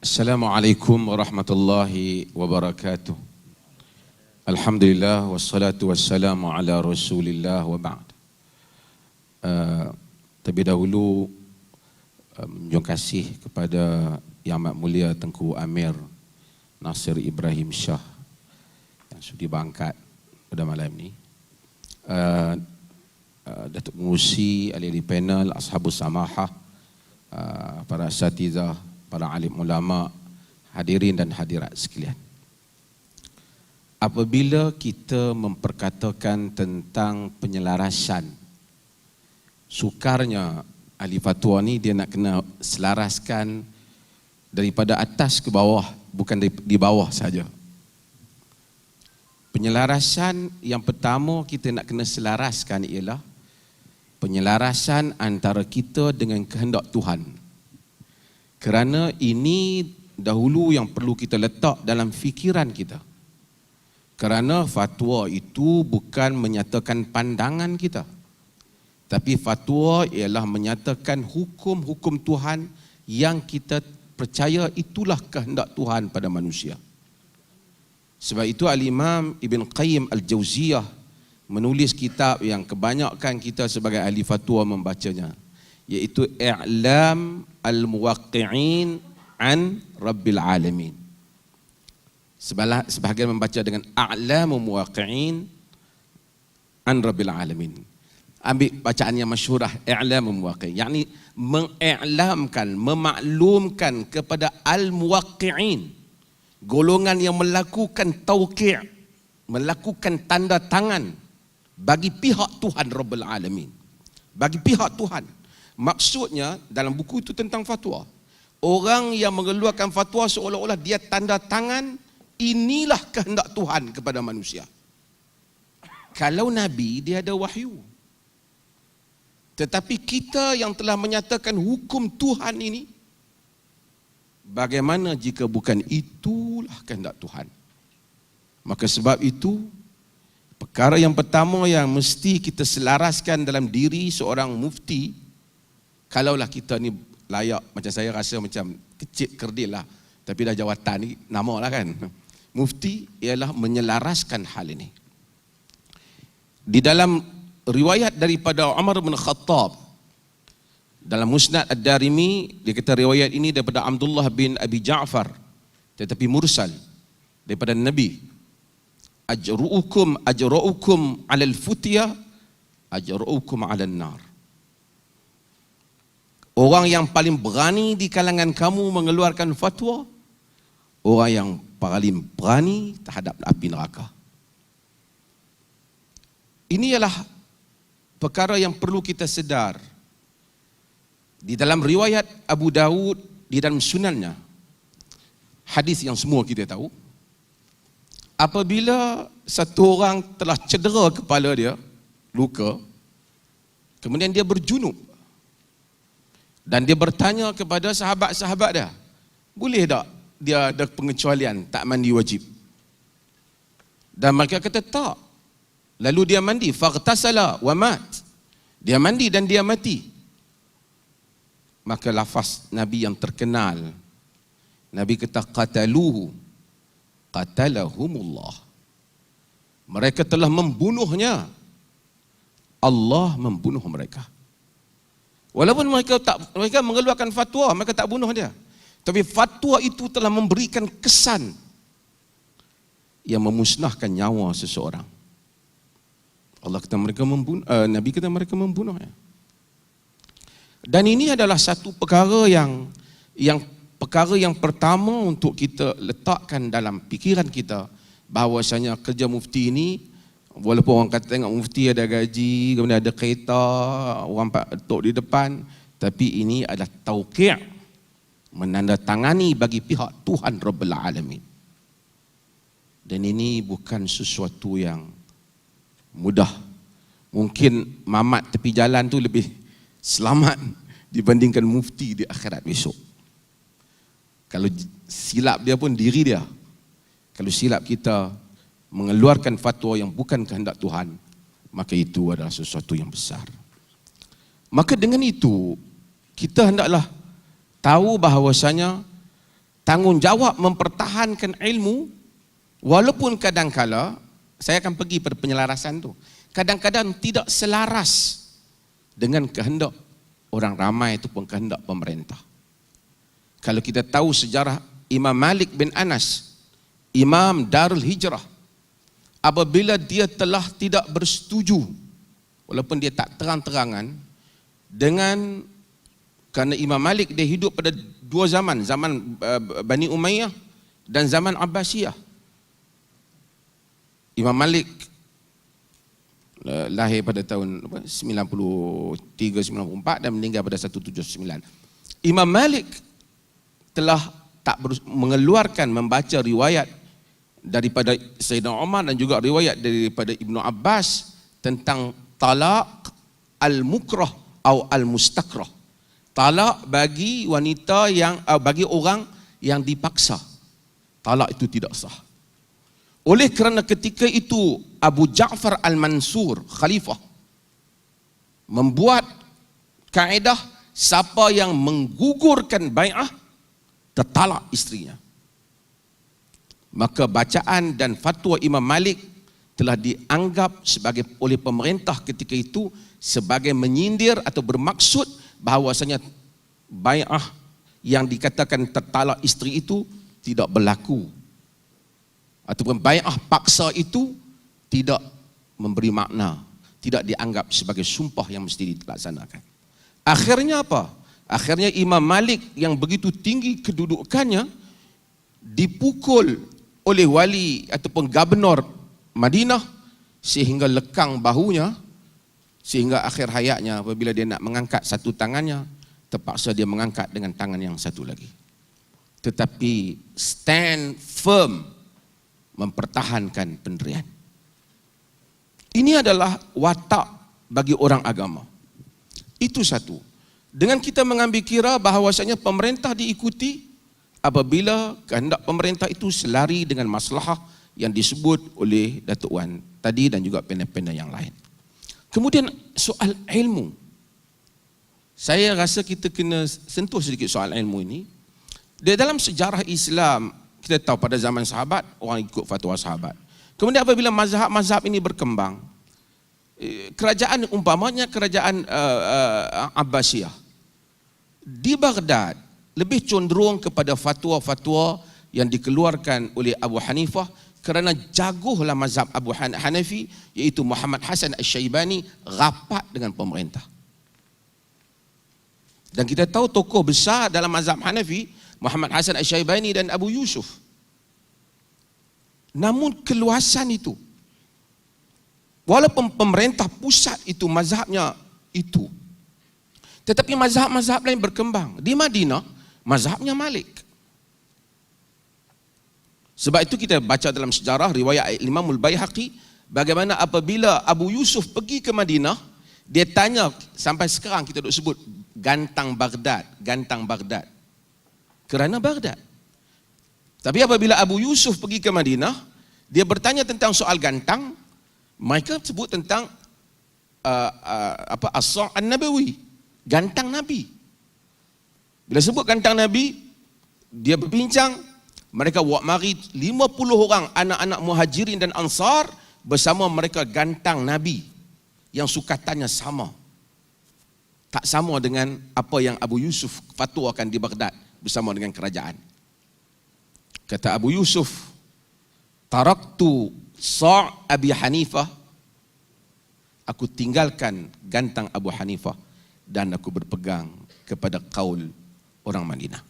Assalamualaikum warahmatullahi wabarakatuh. Alhamdulillah wassalatu wassalamu ala Rasulillah wa ba'd. Terlebih dahulu menjunjung kasih kepada Yang Amat Mulia Tengku Amir Nasir Ibrahim Shah yang sudi berangkat pada malam ini. Datuk Pengurusi, ahli panel, Ashabus Samahah, para asatizah, para alim ulama, hadirin dan hadirat sekalian. Apabila kita memperkatakan tentang penyelarasan, sukarnya ahli fatwa ni dia nak kena selaraskan daripada atas ke bawah, bukan di bawah saja. Penyelarasan yang pertama kita nak kena selaraskan ialah penyelarasan antara kita dengan kehendak Tuhan. Kerana ini dahulu yang perlu kita letak dalam fikiran kita. Kerana fatwa itu bukan menyatakan pandangan kita, tapi fatwa ialah menyatakan hukum-hukum Tuhan yang kita percaya itulah kehendak Tuhan pada manusia. Sebab itu Al-Imam Ibn Qayyim Al-Jauziyah menulis kitab yang kebanyakan kita sebagai ahli fatwa membacanya, iaitu I'lam Al-Muwaqqi'in an Rabbil Alamin. Sebahagian membaca dengan A'lamu Muwaqqi'in an Rabbil Alamin. Ambil bacaan yang masyhurah, I'lamu Muwaqqi'in, yakni mengiklamkan, memaklumkan kepada Al-Muwaqqi'in, golongan yang melakukan tauqi', melakukan tanda tangan bagi pihak Tuhan Rabbul Alamin, bagi pihak Tuhan. Maksudnya dalam buku itu tentang fatwa, orang yang mengeluarkan fatwa seolah-olah dia tanda tangan inilah kehendak Tuhan kepada manusia. Kalau Nabi dia ada wahyu, tetapi kita yang telah menyatakan hukum Tuhan ini, bagaimana jika bukan itulah kehendak Tuhan? Maka sebab itu perkara yang pertama yang mesti kita selaraskan dalam diri seorang mufti, kalaulah kita ni layak, macam saya rasa macam kecil kerdil lah, tapi dah jawatan ni nama lah kan, mufti, ialah menyelaraskan hal ini. Di dalam riwayat daripada Umar bin Khattab dalam Musnad Ad-Darimi, dia kata riwayat ini daripada Abdullah bin Abi Ja'far, tetapi mursal daripada Nabi. Ajra'ukum 'alal futiyah, ajra'ukum 'alan nar. Orang yang paling berani di kalangan kamu mengeluarkan fatwa, orang yang paling berani terhadap api neraka. Ini ialah perkara yang perlu kita sedar. Di dalam riwayat Abu Daud, di dalam sunannya, hadis yang semua kita tahu, apabila satu orang telah cedera kepala dia, luka, kemudian dia berjunub, dan dia bertanya kepada sahabat-sahabat dia, boleh tak dia ada pengecualian tak mandi wajib? Dan mereka kata tak. Lalu dia mandi, faghtasala wa mat, dia mandi dan dia mati. Maka lafaz Nabi yang terkenal, Nabi kata qataluhu qatalahumullah, mereka telah membunuhnya, Allah membunuh mereka. Walaupun mereka mengeluarkan fatwa, mereka tak bunuh dia, tapi fatwa itu telah memberikan kesan yang memusnahkan nyawa seseorang. Allah kata mereka membunuh, Nabi kata mereka membunuhnya. Dan ini adalah satu perkara yang perkara yang pertama untuk kita letakkan dalam fikiran kita, bahawasanya kerja mufti ini, walaupun orang kata tengok mufti ada gaji, kemudian ada kereta, orang tok di depan, tapi ini adalah tauqi', menandatangani bagi pihak Tuhan Rabbul Alamin. Dan ini bukan sesuatu yang mudah. Mungkin mamat tepi jalan tu lebih selamat dibandingkan mufti di akhirat besok. Kalau silap dia pun diri dia. Kalau silap kita mengeluarkan fatwa yang bukan kehendak Tuhan, maka itu adalah sesuatu yang besar. Maka dengan itu kita hendaklah tahu bahawasanya tanggungjawab mempertahankan ilmu, walaupun kadang-kala, saya akan pergi pada penyelarasan tu, kadang-kadang tidak selaras dengan kehendak orang ramai ataupun kehendak pemerintah. Kalau kita tahu sejarah Imam Malik bin Anas, Imam Darul Hijrah, apabila dia telah tidak bersetuju, walaupun dia tak terang-terangan, dengan, kerana Imam Malik dia hidup pada dua zaman, zaman Bani Umayyah dan zaman Abbasiyah. Imam Malik lahir pada tahun 93-94 dan meninggal pada 179. Imam Malik telah tak mengeluarkan, membaca riwayat daripada Sayyidina Umar dan juga riwayat daripada Ibnu Abbas tentang talaq al-mukrah atau al-mustakrah. Talak bagi wanita yang bagi orang yang dipaksa. Talak itu tidak sah. Oleh kerana ketika itu Abu Ja'far al-Mansur khalifah membuat kaedah siapa yang menggugurkan bai'ah tertalak isterinya. Maka bacaan dan fatwa Imam Malik telah dianggap sebagai oleh pemerintah ketika itu sebagai menyindir atau bermaksud bahawasanya bai'ah yang dikatakan tertalak isteri itu tidak berlaku, ataupun bai'ah paksa itu tidak memberi makna, tidak dianggap sebagai sumpah yang mesti dilaksanakan. Akhirnya apa? Akhirnya Imam Malik yang begitu tinggi kedudukannya dipukul oleh wali ataupun gubernur Madinah sehingga lekang bahunya, sehingga akhir hayatnya apabila dia nak mengangkat satu tangannya, terpaksa dia mengangkat dengan tangan yang satu lagi. Tetapi stand firm mempertahankan pendirian. Ini adalah watak bagi orang agama. Itu satu. Dengan kita mengambil kira bahawasanya pemerintah diikuti apabila kehendak pemerintah itu selari dengan maslahah yang disebut oleh Datuk Wan tadi dan juga panel-panel yang lain. Kemudian soal ilmu. Saya rasa kita kena sentuh sedikit soal ilmu ini. Di dalam sejarah Islam, kita tahu pada zaman sahabat, orang ikut fatwa sahabat. Kemudian apabila mazhab-mazhab ini berkembang, kerajaan umpamanya kerajaan Abbasiyah di Baghdad lebih cenderung kepada fatwa-fatwa yang dikeluarkan oleh Abu Hanifah kerana jaguhlah mazhab Abu Hanafi, iaitu Muhammad Hasan Al-Syaibani rapat dengan pemerintah. Dan kita tahu tokoh besar dalam mazhab Hanafi, Muhammad Hasan Al-Syaibani dan Abu Yusuf. Namun keluasan itu, walaupun pemerintah pusat itu mazhabnya itu, tetapi mazhab-mazhab lain berkembang. Di Madinah, mazhabnya Malik. Sebab itu kita baca dalam sejarah riwayat Imamul Baihaqi bagaimana apabila Abu Yusuf pergi ke Madinah, dia tanya, sampai sekarang kita duk sebut gantang Baghdad, gantang Baghdad. Kerana Baghdad. Tapi apabila Abu Yusuf pergi ke Madinah, dia bertanya tentang soal gantang, mereka sebut tentang as-sa' an-nabawi, gantang Nabi. Bila sebut gantang Nabi, dia berbincang. Mereka buat mari 50 orang anak-anak muhajirin dan ansar bersama mereka gantang Nabi yang sukatannya sama. Tak sama dengan apa yang Abu Yusuf fatwakan di Baghdad bersama dengan kerajaan. Kata Abu Yusuf, taraktu sa' Abi Hanifah, aku tinggalkan gantang Abu Hanifah dan aku berpegang kepada qaul orang Madinah.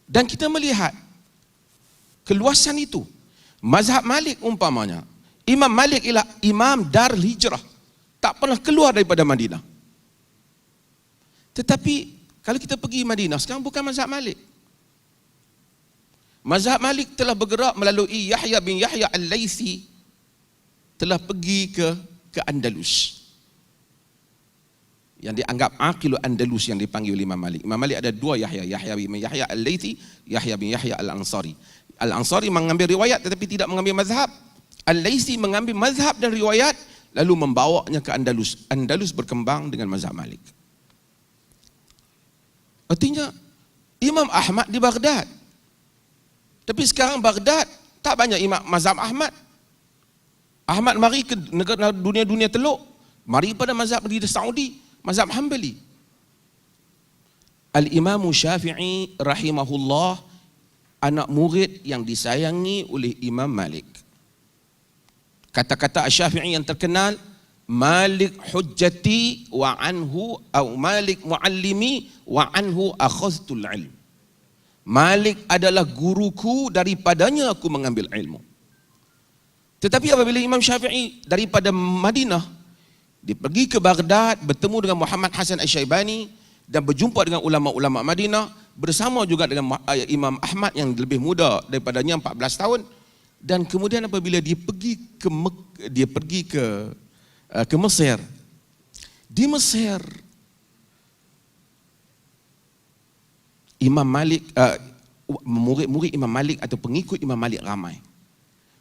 Dan kita melihat keluasan itu. Mazhab Malik umpamanya, Imam Malik ialah Imam Darul Hijrah, tak pernah keluar daripada Madinah. Tetapi kalau kita pergi Madinah sekarang, bukan mazhab Malik. Mazhab Malik telah bergerak melalui Yahya bin Yahya Al-Laythi, telah pergi ke Andalus, yang dianggap Aqilul Andalus yang dipanggil oleh Imam Malik. Imam Malik ada dua Yahya, Yahya bin Yahya Al-Laythi, Yahya bin Yahya Al-Ansari. Al-Ansari mengambil riwayat tetapi tidak mengambil mazhab. Al-Laythi mengambil mazhab dan riwayat lalu membawanya ke Andalus. Andalus berkembang dengan mazhab Malik. Artinya Imam Ahmad di Baghdad. Tapi sekarang Baghdad tak banyak imam mazhab Ahmad. Ahmad mari ke negara dunia-dunia teluk, mari pada mazhab di Saudi, mazhab Hanbali. Al-Imam Syafi'i rahimahullah anak murid yang disayangi oleh Imam Malik. Kata-kata Asy-Syafi'i yang terkenal, Malik hujjati wa anhu atau Malik muallimi wa anhu akhadhtul ilm. Malik adalah guruku, daripadanya aku mengambil ilmu. Tetapi apabila Imam Syafi'i daripada Madinah, dia pergi ke Baghdad, bertemu dengan Muhammad Hasan Asy-Syaibani dan berjumpa dengan ulama-ulama Madinah, bersama juga dengan Imam Ahmad yang lebih muda daripadanya 14 tahun. Dan kemudian apabila dia pergi ke Mesir, di Mesir Imam Malik, murid-murid Imam Malik atau pengikut Imam Malik ramai.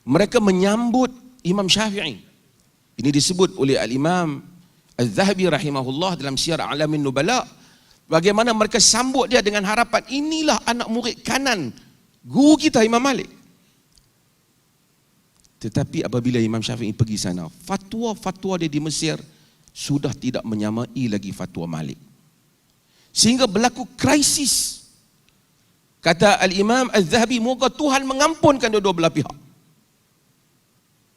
Mereka menyambut Imam Syafi'i. Ini disebut oleh Al-Imam Al-Zahabi rahimahullah dalam Syiar A'lamin Nubala. Bagaimana mereka sambut dia dengan harapan, inilah anak murid kanan guru kita Imam Malik. Tetapi apabila Imam Syafi'i pergi sana, fatwa-fatwa dia di Mesir sudah tidak menyamai lagi fatwa Malik. Sehingga berlaku krisis. Kata Al-Imam Al-Zahabi, moga Tuhan mengampunkan dua-dua belah pihak.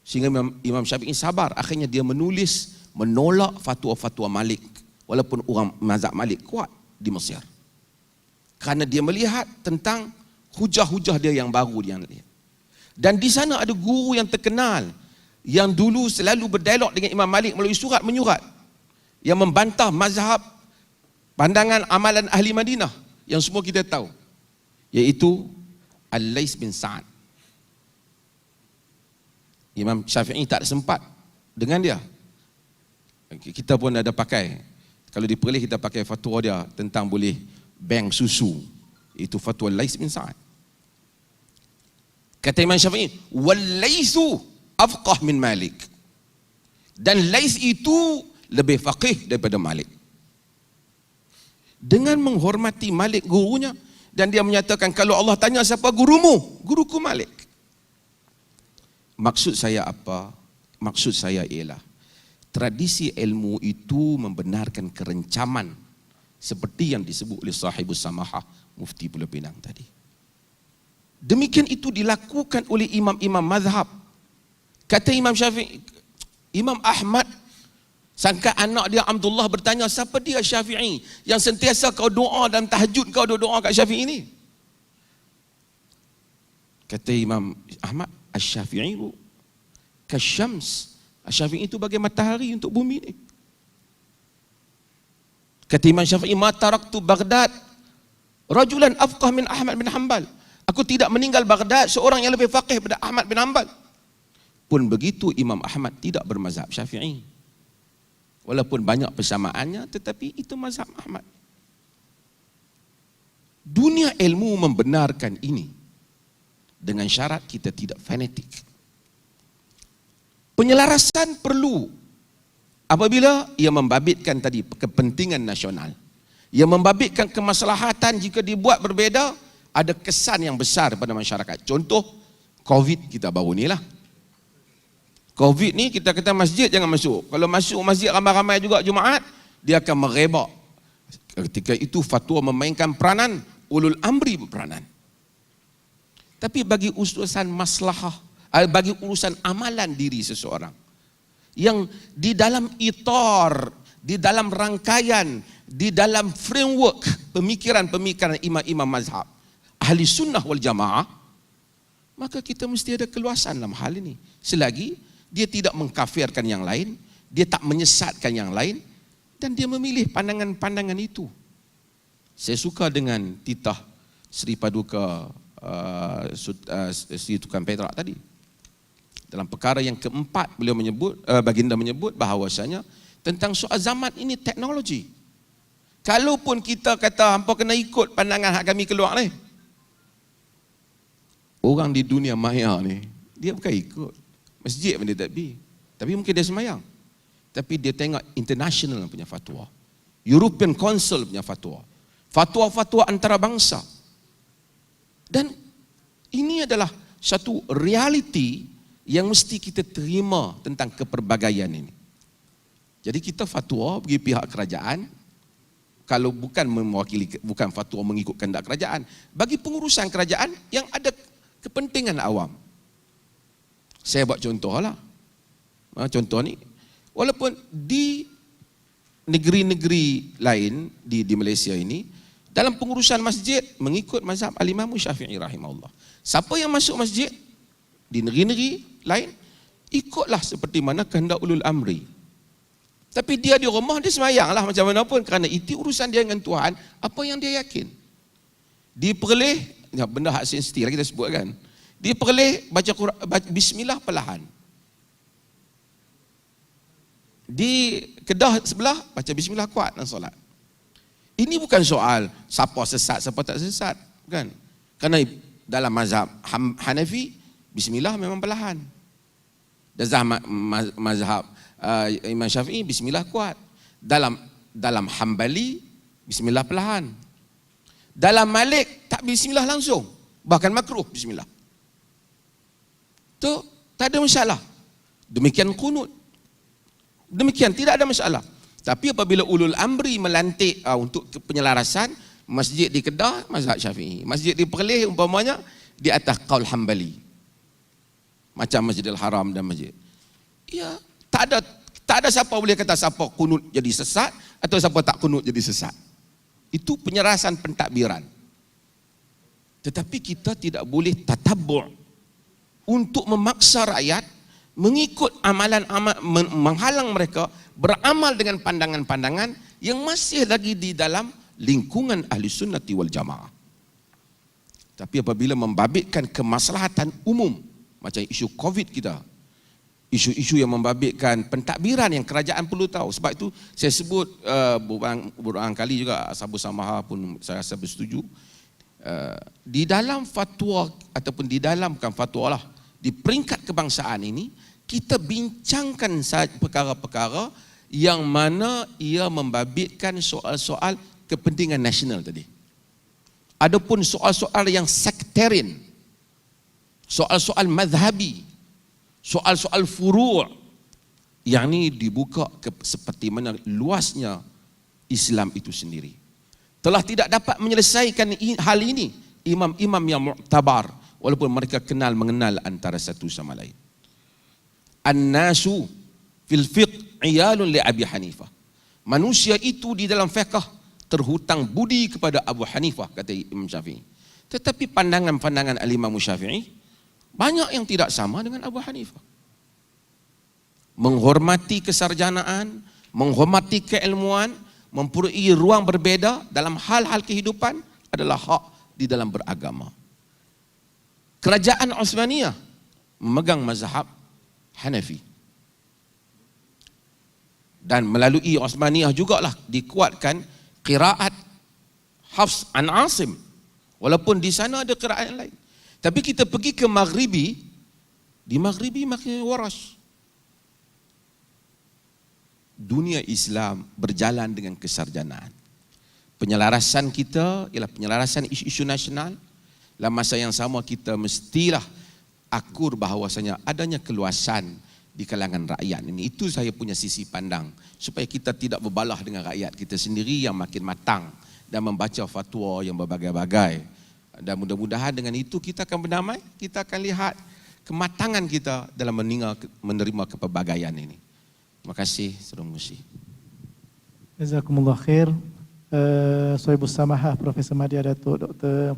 Sehingga Imam Syafi'i sabar, akhirnya dia menulis menolak fatwa-fatwa Malik, walaupun orang mazhab Malik kuat di Mesir. Kerana dia melihat tentang hujah-hujah dia yang baru dia lihat. Dan di sana ada guru yang terkenal yang dulu selalu berdialog dengan Imam Malik melalui surat menyurat, yang membantah mazhab pandangan amalan ahli Madinah yang semua kita tahu, iaitu Al-Lais bin Sa'ad. Imam Syafi'i tak ada sempat dengan dia. Kita pun ada pakai, kalau di Perlis kita pakai fatwa dia tentang boleh bank susu, itu fatwa Lais bin Sa'ad. Kata Imam Syafi'i, wal-Laisu afqah min Malik. Dan Lais itu lebih faqih daripada Malik. Dengan menghormati Malik gurunya, dan dia menyatakan, kalau Allah tanya siapa gurumu, guruku Malik. Maksud saya apa? Maksud saya ialah tradisi ilmu itu membenarkan kerencaman seperti yang disebut oleh sahibus samahah Mufti Pulau Pinang tadi. Demikian itu dilakukan oleh imam-imam mazhab. Kata Imam Syafi'i, Imam Ahmad sangka anak dia Abdullah bertanya, siapa dia Syafi'i yang sentiasa kau doa dalam tahajud, kau doa kat Syafi'i ini? Kata Imam Ahmad, Asy-Syafi'i kasyams. Asy-Syafi'i itu bagai matahari untuk bumi ini. Kata Imam Syafi'i, ma taraktu Baghdad rajulan afqah min Ahmad bin Hanbal. Aku tidak meninggal Baghdad seorang yang lebih faqih daripada Ahmad bin Hanbal. Pun begitu Imam Ahmad tidak bermazhab Syafi'i. Walaupun banyak persamaannya, tetapi itu mazhab Ahmad. Dunia ilmu membenarkan ini dengan syarat kita tidak fanatik. Penyelarasan perlu apabila ia membabitkan tadi kepentingan nasional. Ia membabitkan kemaslahatan, jika dibuat berbeza ada kesan yang besar pada masyarakat. Contoh COVID kita baru ni lah. COVID ni kita kata masjid jangan masuk. Kalau masuk masjid ramai-ramai juga Jumaat, dia akan merebak. Ketika itu fatwa memainkan peranan, ulul amri berperanan. Tapi bagi urusan maslahah, bagi urusan amalan diri seseorang, yang di dalam itar, di dalam rangkaian, di dalam framework pemikiran-pemikiran imam-imam mazhab ahli sunnah wal jamaah, maka kita mesti ada keluasan dalam hal ini. Selagi dia tidak mengkafirkan yang lain, dia tak menyesatkan yang lain, dan dia memilih pandangan-pandangan itu. Saya suka dengan titah Sri Paduka Sri Tukan Perak tadi. Dalam perkara yang keempat, beliau menyebut, baginda menyebut bahawasanya tentang soal zaman ini teknologi. Kalaupun kita kata hampa kena ikut pandangan hak kami keluar ni, orang di dunia maya ni, dia bukan ikut masjid pun dia tak pergi, tapi mungkin dia semayang, tapi dia tengok international punya fatwa, European Council punya fatwa, fatwa-fatwa antarabangsa, Dan ini adalah satu realiti yang mesti kita terima tentang keperbagaian ini. Jadi kita fatwa bagi pihak kerajaan, kalau bukan mewakili, bukan fatwa mengikut kehendak kerajaan, bagi pengurusan kerajaan yang ada kepentingan awam. Saya buat contoh lah. Contoh ni, walaupun di negeri-negeri lain di Malaysia ini, dalam pengurusan masjid mengikut mazhab Al-Imam Syafi'i rahimahullah. Siapa yang masuk masjid di negeri-negeri lain, ikutlah seperti mana kehendak ulul amri. Tapi dia di rumah, dia semayang lah macam mana pun, kerana itu urusan dia dengan Tuhan, apa yang dia yakin. Diperleh, benda hak sensitif lah kita sebut kan, diperleh baca bismillah perlahan. Di Kedah sebelah, baca bismillah kuat dan solat. Ini bukan soal siapa sesat, siapa tak sesat, kan? Kerana dalam mazhab Hanafi, bismillah memang perlahan. Dalam mazhab Imam Syafi'i, bismillah kuat. Dalam Hambali, bismillah perlahan. Dalam Malik, tak bismillah langsung, bahkan makruh bismillah. Tu tak ada masalah. Demikian kunut. Demikian, tidak ada masalah. Tapi apabila ulul amri melantik untuk penyelarasan, masjid di Kedah, mazhab Syafi'i. Masjid di Perlis umpamanya di atas qaul Hambali. Macam Masjidil Haram dan masjid. Ya, tak ada siapa boleh kata siapa kunut jadi sesat atau siapa tak kunut jadi sesat. Itu penyelarasan pentadbiran. Tetapi kita tidak boleh tatabbu' untuk memaksa rakyat mengikut amalan-amal, menghalang mereka beramal dengan pandangan-pandangan yang masih lagi di dalam lingkungan ahli sunnati wal jamaah. Tapi apabila membabitkan kemaslahatan umum, macam isu COVID kita, isu-isu yang membabitkan pentadbiran yang kerajaan perlu tahu. Sebab itu saya sebut beberapa kali juga, Sabu Samaha pun saya rasa bersetuju, di dalam fatwa ataupun di dalam, bukan fatwa lah, di peringkat kebangsaan ini, kita bincangkan perkara-perkara yang mana ia membabitkan soal-soal kepentingan nasional tadi. Adapun soal-soal yang sektarian, soal-soal mazhabi, soal-soal furu', yang ini dibuka seperti mana luasnya Islam itu sendiri. Telah tidak dapat menyelesaikan hal ini imam-imam yang mu'tabar, walaupun mereka mengenal antara satu sama lain. An-nasu fil fiqh iyalun li Abi Hanifah. Manusia itu di dalam fiqh terhutang budi kepada Abu Hanifah, kata Imam Syafi'i. Tetapi pandangan-pandangan Al-Imam Syafi'i banyak yang tidak sama dengan Abu Hanifah. Menghormati kesarjanaan, menghormati keilmuan, mempunyai ruang berbeza dalam hal-hal kehidupan adalah hak di dalam beragama. Kerajaan Osmaniyah memegang mazhab Hanafi. Dan melalui Osmaniyah jugalah dikuatkan qiraat Hafs an Asim. Walaupun di sana ada qiraat lain. Tapi kita pergi ke Maghribi, di Maghribi makin waras. Dunia Islam berjalan dengan kesarjanaan. Penyelarasan kita ialah penyelarasan isu-isu nasional. Dalam masa yang sama kita mestilah akur bahawasanya adanya keluasan di kalangan rakyat ini. Itu saya punya sisi pandang, supaya kita tidak berbalah dengan rakyat kita sendiri yang makin matang dan membaca fatwa yang berbagai-bagai. Dan mudah-mudahan dengan itu kita akan berdamai, kita akan lihat kematangan kita dalam menerima kepelbagaian ini. Terima kasih, Saudara Musi. Jazakumullah khair. Sohibus Samahah Profesor Madya Datuk Dr.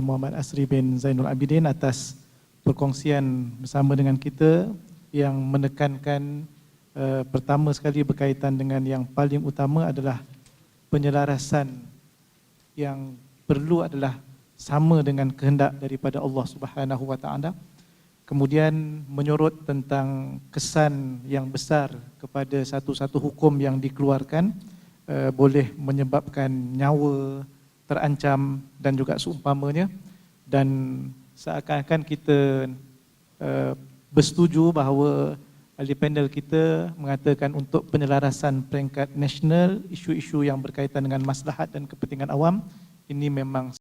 Muhammad Asri bin Zainul Abidin atas perkongsian bersama dengan kita yang menekankan pertama sekali berkaitan dengan yang paling utama adalah penyelarasan yang perlu adalah sama dengan kehendak daripada Allah Subhanahu wa taala. Kemudian menyorot tentang kesan yang besar kepada satu-satu hukum yang dikeluarkan boleh menyebabkan nyawa terancam dan juga seumpamanya, dan seakan-akan kita bersetuju bahawa ahli panel kita mengatakan untuk penyelarasan peringkat nasional, isu-isu yang berkaitan dengan maslahat dan kepentingan awam ini memang